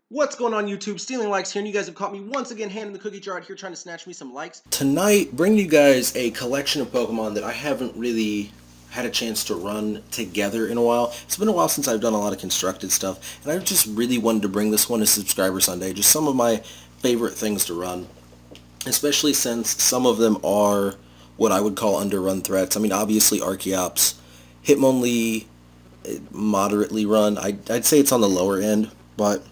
What's going on YouTube? Stealing Likes here, and you guys have caught me once again handing the cookie jar out here trying to snatch me some likes. Tonight, bringing you guys a collection of Pokemon that I haven't really had a chance to run together in a while. It's been a while since I've done a lot of constructed stuff, and I just really wanted to bring this one to Subscriber Sunday. Just some of my favorite things to run, especially since some of them are what I would call underrun threats. I mean, obviously Archeops, Hitmonlee, moderately run. I'd say it's on the lower end, but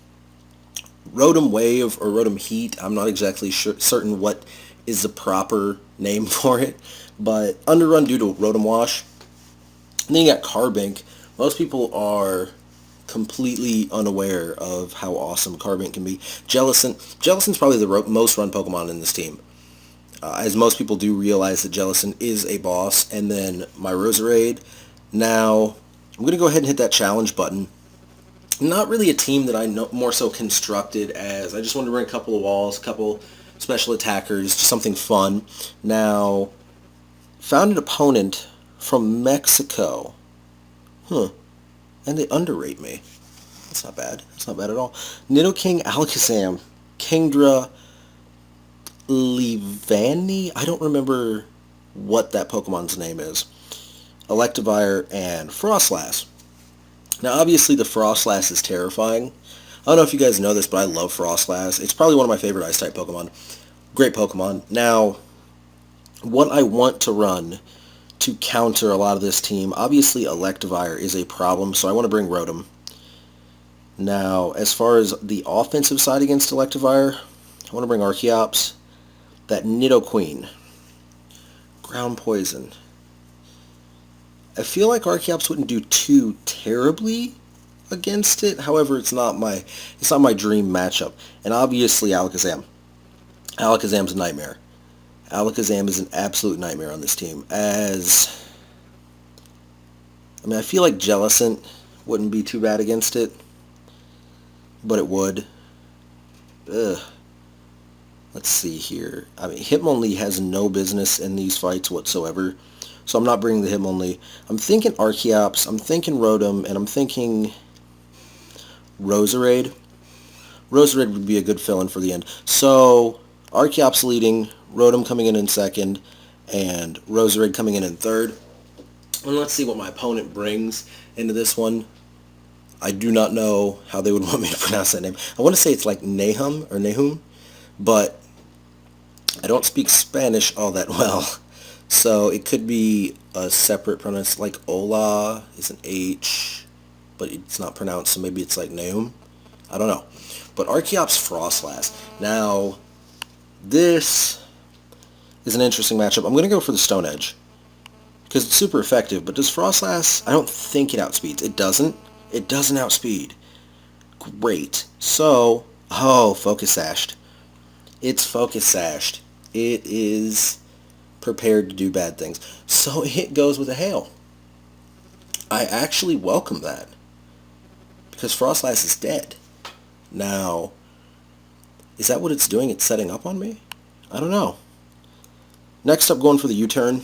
Rotom Wave or Rotom Heat, I'm not exactly certain what is the proper name for it, but underrun due to Rotom Wash. And then you got Carbink. Most people are completely unaware of how awesome Carbink can be. Jellicent's probably the most run Pokemon in this team. As most people do realize that Jellicent is a boss. And then my Roserade. Now, I'm going to go ahead and hit that challenge button. Not really a team that I know more so constructed as. I just wanted to bring a couple of walls, a couple special attackers, just something fun. Now, found an opponent from Mexico. And they underrate me. That's not bad. That's not bad at all. Nidoking, Alakazam, Kingdra, Leavanny. I don't remember what that Pokemon's name is. Electivire, and Frostlass. Now, obviously, the Frostlass is terrifying. I don't know if you guys know this, but I love Frostlass. It's probably one of my favorite Ice-type Pokemon. Great Pokemon. Now, what I want to run to counter a lot of this team, obviously Electivire is a problem, so I want to bring Rotom. Now, as far as the offensive side against Electivire, I want to bring Archeops, that Nidoqueen, Ground Poison. I feel like Archeops wouldn't do too terribly against it. However, it's not my dream matchup. And obviously Alakazam. Alakazam's a nightmare. Alakazam is an absolute nightmare on this team. I feel like Jellicent wouldn't be too bad against it, but it would. Ugh. Let's see here. Hitmonlee has no business in these fights whatsoever. So I'm not bringing the Hitmonlee. I'm thinking Archeops, I'm thinking Rotom, and I'm thinking Roserade. Roserade would be a good fill-in for the end. So Archeops leading, Rotom coming in second, and Roserade coming in third. And let's see what my opponent brings into this one. I do not know how they would want me to pronounce that name. I want to say it's like Nahum, but I don't speak Spanish all that well. So it could be a separate pronunciation, like Ola is an H, but it's not pronounced, so maybe it's like Neum. I don't know. But Archeops Frostlass. Now, this is an interesting matchup. I'm going to go for the Stone Edge, because it's super effective, but does Frostlass, I don't think it outspeeds. It doesn't. It doesn't outspeed. Great. So, Focus Sashed. It's Focus Sashed. It is prepared to do bad things. So it goes with a Hail. I actually welcome that, because Frostlass is dead. Now, is that what it's doing? It's setting up on me? I don't know. Next up, going for the U-turn.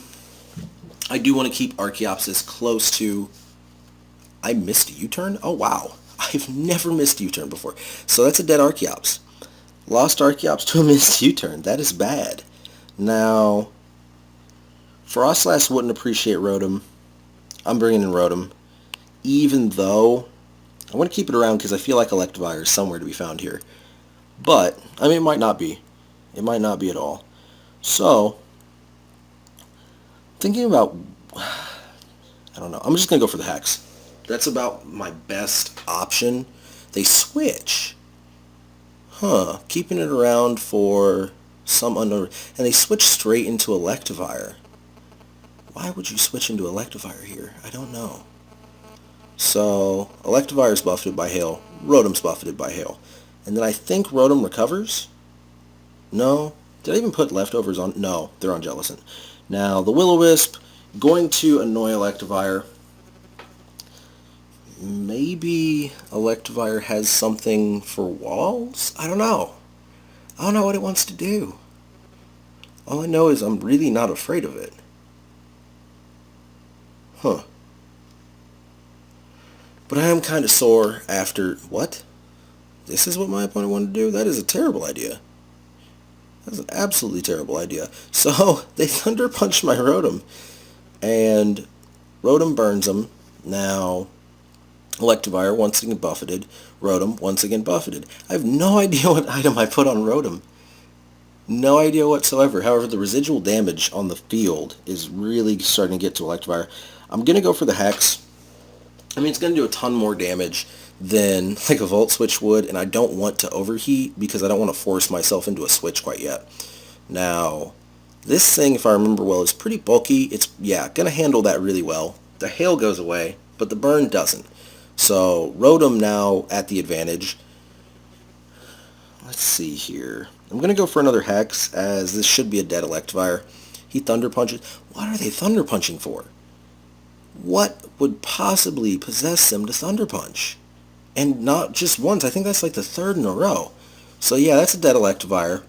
I do want to keep Archeops as close to... I missed a U-turn? Oh, wow. I've never missed a U-turn before. So that's a dead Archeops. Lost Archeops to a missed U-turn. That is bad. Now, Frostlass wouldn't appreciate Rotom. I'm bringing in Rotom, even though I want to keep it around because I feel like Electivire is somewhere to be found here. But, it might not be. It might not be at all. So, thinking about... I don't know. I'm just going to go for the Hex. That's about my best option. They switch. Keeping it around for some unknown... And they switch straight into Electivire. Why would you switch into Electivire here? I don't know. So, Electivire is buffeted by Hail. Rotom's buffeted by Hail. And then I think Rotom recovers? No? Did I even put leftovers on? No, they're on Jellicent. Now, the Will-O-Wisp, going to annoy Electivire. Maybe Electivire has something for walls? I don't know. I don't know what it wants to do. All I know is I'm really not afraid of it. But I am kind of sore after... What? This is what my opponent wanted to do? That is a terrible idea. That's an absolutely terrible idea. So they Thunder Punch my Rotom, and Rotom burns him. Now, Electivire once again buffeted. Rotom once again buffeted. I have no idea what item I put on Rotom. No idea whatsoever. However, the residual damage on the field is really starting to get to Electivire. I'm going to go for the Hex. I mean, it's going to do a ton more damage than like a Volt Switch would, and I don't want to overheat because I don't want to force myself into a switch quite yet. Now, this thing, if I remember well, is pretty bulky. It's, yeah, going to handle that really well. The Hail goes away, but the Burn doesn't. So, Rotom now at the advantage. Let's see here. I'm going to go for another Hex, as this should be a dead Electivire. He Thunder Punches. What are they Thunder Punching for? What would possibly possess them to Thunder Punch? And not just once. I think that's like the third in a row. So yeah, that's a dead Electivire.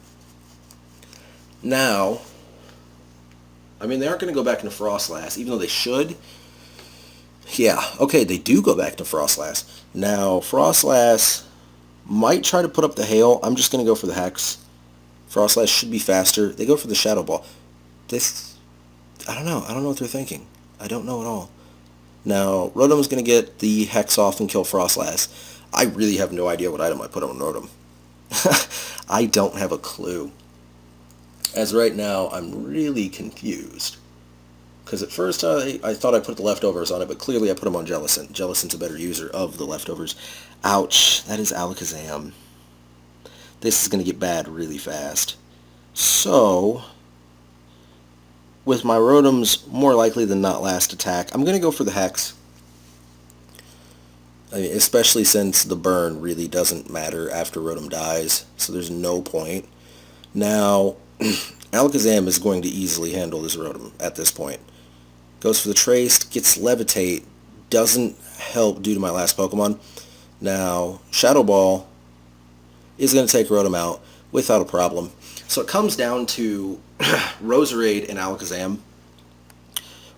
Now, I mean, they aren't going to go back into Frostlass, even though they should. Yeah, okay, they do go back to Frostlass. Now, Frostlass might try to put up the Hail. I'm just going to go for the Hex. Frostlass should be faster. They go for the Shadow Ball. This, I don't know. I don't know what they're thinking. I don't know at all. Now, Rotom's going to get the Hex off and kill Frostlass. I really have no idea what item I put on Rotom. I don't have a clue. As right now, I'm really confused. Because at first I thought I put the leftovers on it, but clearly I put them on Jellicent. Jellicent's a better user of the leftovers. Ouch, that is Alakazam. This is going to get bad really fast. So, with my Rotom's more likely than not last attack, I'm going to go for the Hex. I mean, especially since the burn really doesn't matter after Rotom dies, so there's no point. Now, Alakazam is going to easily handle this Rotom at this point. Goes for the Trace, gets Levitate, doesn't help due to my last Pokemon. Now, Shadow Ball is going to take Rotom out without a problem. So it comes down to Roserade and Alakazam,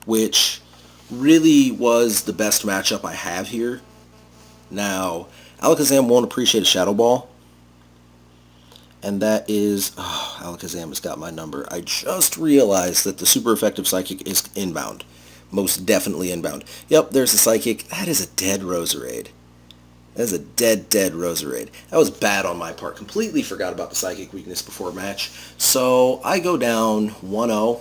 which really was the best matchup I have here. Now, Alakazam won't appreciate a Shadow Ball, and that is, oh, Alakazam has got my number. I just realized that the super effective Psychic is inbound. Most definitely inbound. Yep, there's a Psychic. That is a dead Roserade. That is a dead Roserade. That was bad on my part. Completely forgot about the Psychic weakness before match. So I go down 1-0.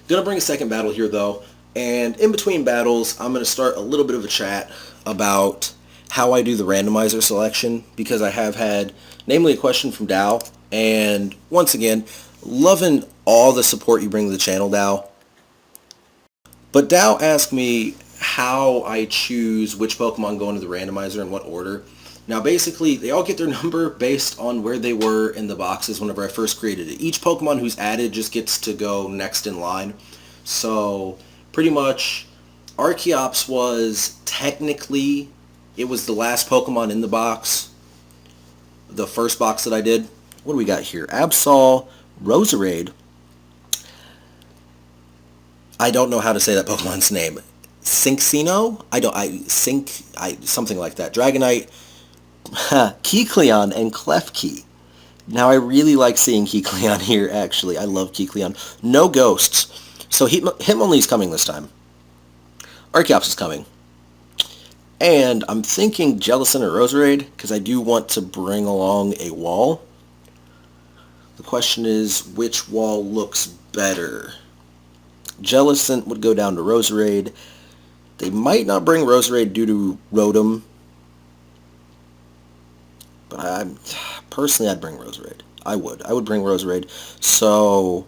Gonna bring a second battle here though. And in between battles, I'm gonna start a little bit of a chat about how I do the randomizer selection, because I have had, namely, a question from Dow. And once again, loving all the support you bring to the channel, Dow. But Dow asked me how I choose which Pokemon go into the randomizer in what order. Now basically, they all get their number based on where they were in the boxes whenever I first created it. Each Pokemon who's added just gets to go next in line. So pretty much, Archeops was technically, it was the last Pokemon in the box. The first box that I did. What do we got here? Absol, Roserade. I don't know how to say that Pokemon's name. Synxino? Something like that. Dragonite, Keycleon, and Klefki. Now I really like seeing Keycleon here, actually. I love Keycleon. No ghosts. So Hitmonlee's coming this time. Archeops is coming. And I'm thinking Jellicent or Roserade, because I do want to bring along a wall. The question is, which wall looks better? Jellicent would go down to Roserade. They might not bring Roserade due to Rotom. But personally, I'd bring Roserade. I would bring Roserade. So,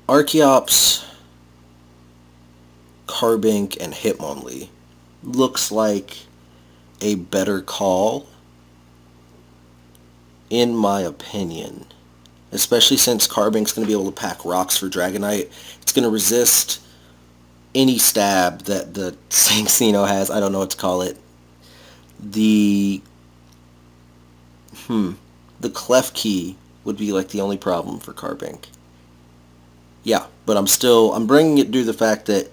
Archeops, Carbink, and Hitmonlee looks like a better call, in my opinion. Especially since Carbink's going to be able to pack rocks for Dragonite. It's going to resist any stab that the Synxino has. I don't know what to call it. The Klefki would be like the only problem for Carbink. Yeah, but I'm bringing it due to the fact that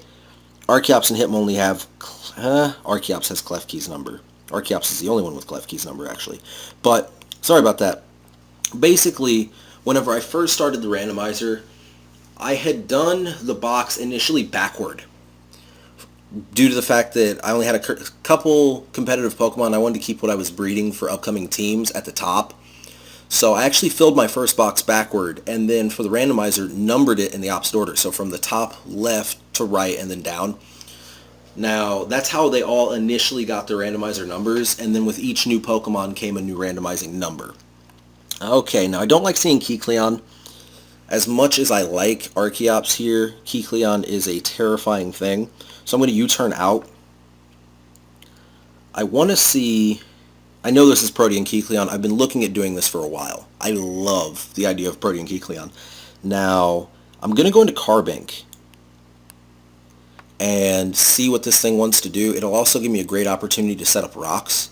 Archeops and Hitmonlee have, Archeops has Klefki's number. Archeops is the only one with Klefki's number, actually. But, sorry about that. Basically, whenever I first started the randomizer, I had done the box initially backward due to the fact that I only had a couple competitive Pokemon. I wanted to keep what I was breeding for upcoming teams at the top. So I actually filled my first box backward, and then for the randomizer, numbered it in the opposite order. So from the top left to right and then down. Now, that's how they all initially got their randomizer numbers, and then with each new Pokemon came a new randomizing number. Okay, now I don't like seeing Kecleon. As much as I like Archeops here, Kecleon is a terrifying thing. So I'm going to U-turn out. I want to see... I know this is Protean Kecleon. I've been looking at doing this for a while. I love the idea of Protean Kecleon. Now, I'm going to go into Carbink and see what this thing wants to do. It'll also give me a great opportunity to set up rocks.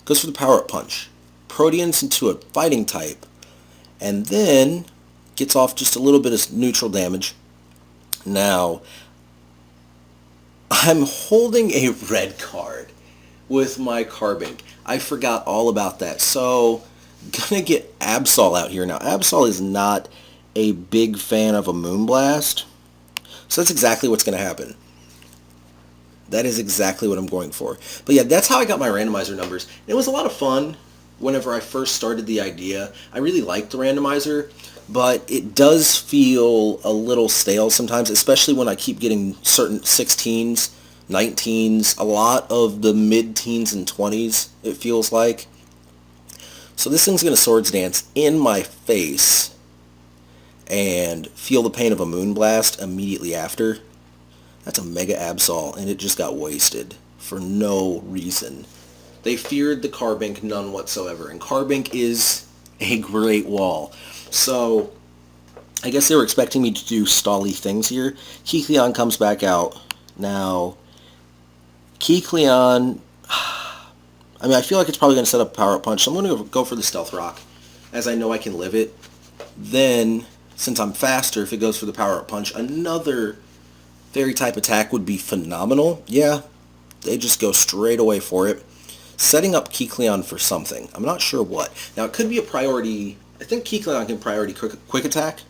Goes for the Power-Up Punch. Proteans into a fighting type. And then gets off just a little bit of neutral damage. Now, I'm holding a red card with my Carbink. I forgot all about that. So, gonna get Absol out here. Now, Absol is not a big fan of a Moonblast. So that's exactly what's going to happen. That is exactly what I'm going for. But yeah, that's how I got my randomizer numbers. It was a lot of fun whenever I first started the idea. I really liked the randomizer, but it does feel a little stale sometimes, especially when I keep getting certain 16s, 19s, a lot of the mid-teens and 20s, it feels like. So this thing's going to Swords Dance in my face and feel the pain of a Moonblast immediately after. That's a Mega Absol, and it just got wasted for no reason. They feared the Carbink none whatsoever, and Carbink is a great wall. So, I guess they were expecting me to do stally things here. Kecleon comes back out. Now, Kecleon, I mean, I feel like it's probably going to set up Power-Up Punch, so I'm going to go for the Stealth Rock, as I know I can live it. Then, since I'm faster, if it goes for the Power-Up Punch, another Fairy-type attack would be phenomenal. Yeah, they just go straight away for it. Setting up Kecleon for something. I'm not sure what. Now, it could be a priority. I think Kecleon can priority quick attack.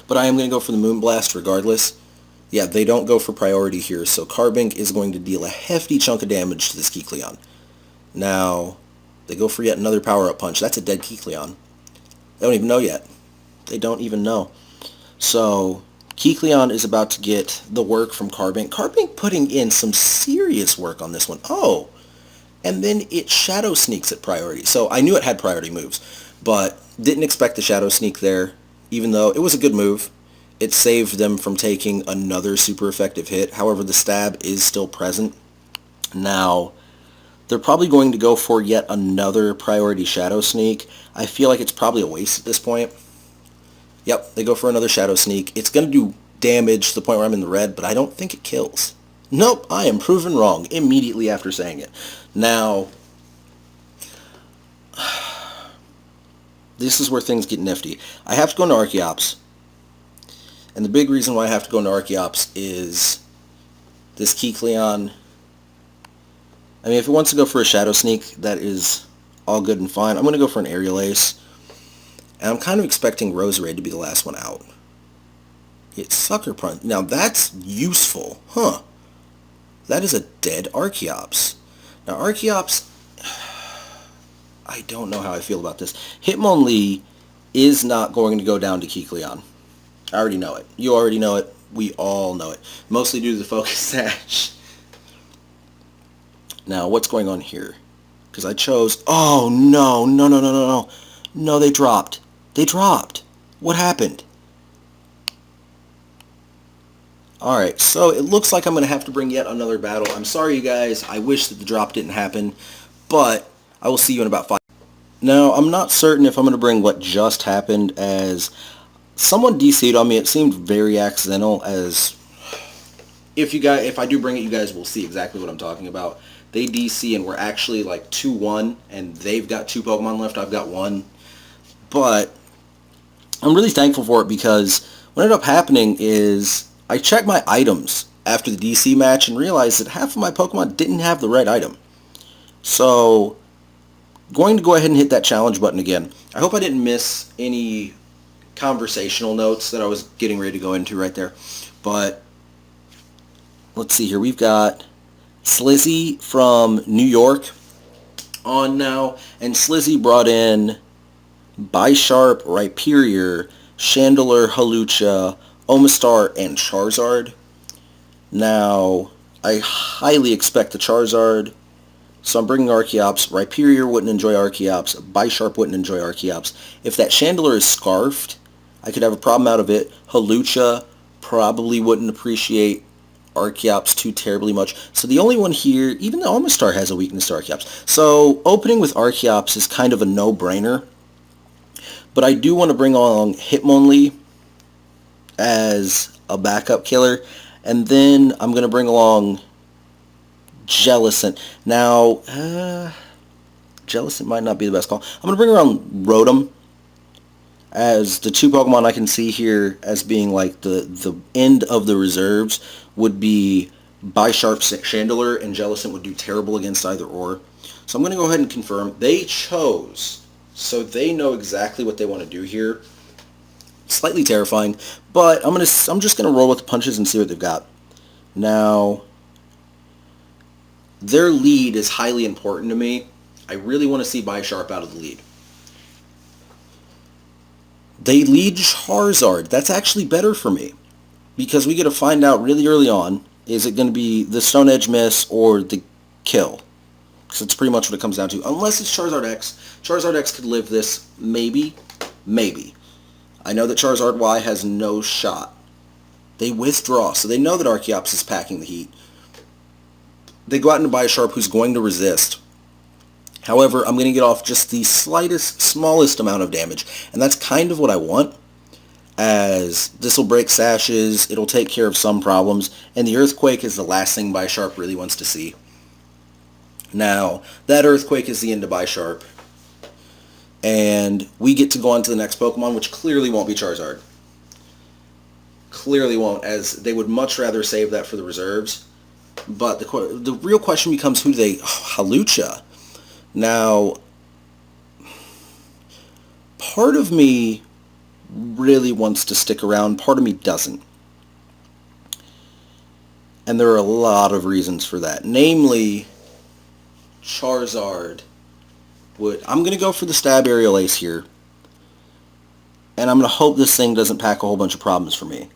But I am going to go for the Moonblast regardless. Yeah, they don't go for priority here, so Carbink is going to deal a hefty chunk of damage to this Kecleon. Now, they go for yet another Power-Up Punch. That's a dead Kecleon. They don't even know yet. They don't even know. So, Kecleon is about to get the work from Carbink. Carbink putting in some serious work on this one. Oh, and then it Shadow Sneaks at priority. So I knew it had priority moves, but didn't expect the Shadow Sneak there, even though it was a good move. It saved them from taking another super effective hit. However, the stab is still present. Now, they're probably going to go for yet another priority Shadow Sneak. I feel like it's probably a waste at this point. Yep, they go for another Shadow Sneak. It's going to do damage to the point where I'm in the red, but I don't think it kills. Nope, I am proven wrong immediately after saying it. Now, this is where things get nifty. I have to go into Archeops. And the big reason why I have to go into Archeops is this Kecleon. I mean, if it wants to go for a Shadow Sneak, that is all good and fine. I'm going to go for an Aerial Ace. And I'm kind of expecting Roserade to be the last one out. It's Sucker Punch. Now, that's useful. Huh. That is a dead Archeops. Now, Archeops, I don't know how I feel about this. Hitmonlee is not going to go down to Kecleon. I already know it. You already know it. We all know it. Mostly due to the Focus Sash. Now, what's going on here? Because I chose... Oh, no. No, no, no, no, no. No, they dropped. They dropped. What happened? Alright, so it looks like I'm going to have to bring yet another battle. I'm sorry, you guys. I wish that the drop didn't happen. But I will see you in about 5... Now, I'm not certain if I'm going to bring what just happened, as someone DC'd on me. It seemed very accidental, as if I do bring it, you guys will see exactly what I'm talking about. They DC and we're actually like 2-1, and they've got 2 Pokemon left. I've got 1. But I'm really thankful for it, because what ended up happening is I checked my items after the DC match and realized that half of my Pokemon didn't have the right item. So, going to go ahead and hit that challenge button again. I hope I didn't miss any conversational notes that I was getting ready to go into right there. But, let's see here. We've got Slizzy from New York on now. And Slizzy brought in Bisharp, Rhyperior, Chandelure, Hawlucha, Omastar, and Charizard. Now, I highly expect the Charizard, so I'm bringing Archeops. Rhyperior wouldn't enjoy Archeops. Bisharp wouldn't enjoy Archeops. If that Chandelure is Scarfed, I could have a problem out of it. Hawlucha probably wouldn't appreciate Archeops too terribly much. So the only one here, even though Omastar has a weakness to Archeops. So opening with Archeops is kind of a no-brainer. But I do want to bring along Hitmonlee as a backup killer. And then I'm going to bring along Jellicent. Now, Jellicent might not be the best call. I'm going to bring around Rotom as the two Pokemon I can see here as being like the end of the reserves would be Bisharp, Chandelure, and Jellicent would do terrible against either or. So I'm going to go ahead and confirm. They chose, so they know exactly what they want to do here. Slightly terrifying, but I'm just going to roll with the punches and see what they've got. Now, their lead is highly important to me. I really want to see Bisharp out of the lead. They lead Charizard. That's actually better for me because we get to find out really early on, is it going to be the Stone Edge miss or the kill? Because it's pretty much what it comes down to. Unless it's Charizard X. Charizard X could live this. Maybe. Maybe. I know that Charizard Y has no shot. They withdraw, so they know that Archeops is packing the heat. They go out into Bisharp, who's going to resist. However, I'm going to get off just the slightest, smallest amount of damage. And that's kind of what I want, as this will break sashes, it'll take care of some problems, and the Earthquake is the last thing Bisharp really wants to see. Now, that Earthquake is the end of Bisharp. And we get to go on to the next Pokemon, which clearly won't be Charizard. Clearly won't, as they would much rather save that for the reserves. But the real question becomes, who do they... Hawlucha. Now, part of me really wants to stick around. Part of me doesn't. And there are a lot of reasons for that. Namely, Charizard would... I'm going to go for the Stab Aerial Ace here. And I'm going to hope this thing doesn't pack a whole bunch of problems for me.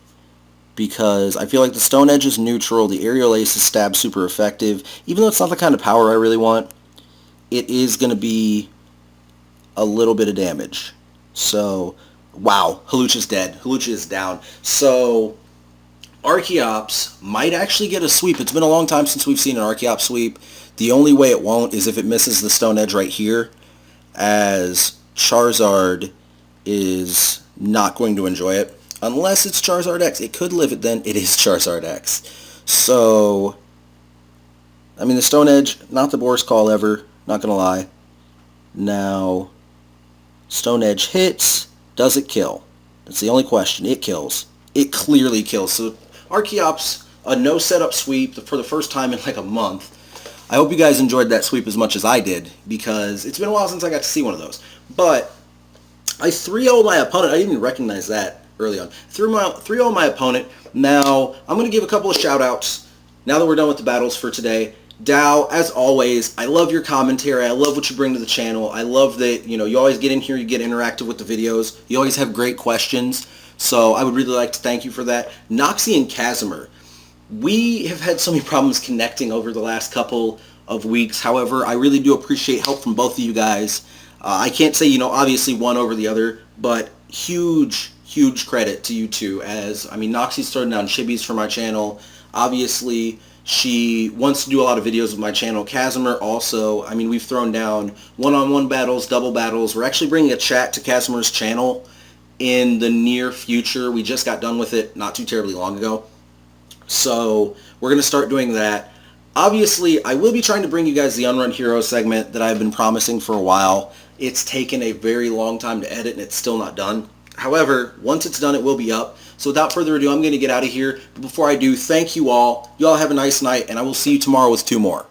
Because I feel like the Stone Edge is neutral, the Aerial Ace is stab super effective. Even though it's not the kind of power I really want, it is going to be a little bit of damage. So, wow, Hawlucha's dead. Hawlucha is down. So, Archeops might actually get a sweep. It's been a long time since we've seen an Archeops sweep. The only way it won't is if it misses the Stone Edge right here, as Charizard is not going to enjoy it. Unless it's Charizard X. It could live it then. It is Charizard X. So, I mean, the Stone Edge, not the worst call ever. Not going to lie. Now, Stone Edge hits. Does it kill? That's the only question. It kills. It clearly kills. So, Archeops, a no setup sweep for the first time in like a month. I hope you guys enjoyed that sweep as much as I did, because it's been a while since I got to see one of those. But, I 3-0'd my opponent. I didn't even recognize that early on. 3-0 my opponent. Now, I'm going to give a couple of shout-outs now that we're done with the battles for today. Dow, as always, I love your commentary. I love what you bring to the channel. I love that, you always get in here, you get interactive with the videos. You always have great questions. So I would really like to thank you for that. Noxi and Casimir, we have had so many problems connecting over the last couple of weeks. However, I really do appreciate help from both of you guys. I can't say, obviously one over the other, but huge credit to you two, as, Noxi's throwing down chibis for my channel. Obviously, she wants to do a lot of videos with my channel. Casimir also, we've thrown down one-on-one battles, double battles. We're actually bringing a chat to Casimir's channel in the near future. We just got done with it not too terribly long ago. So, we're going to start doing that. Obviously, I will be trying to bring you guys the Unrun Hero segment that I've been promising for a while. It's taken a very long time to edit and it's still not done. However, once it's done, it will be up. So without further ado, I'm going to get out of here. But before I do, thank you all. You all have a nice night, and I will see you tomorrow with 2 more.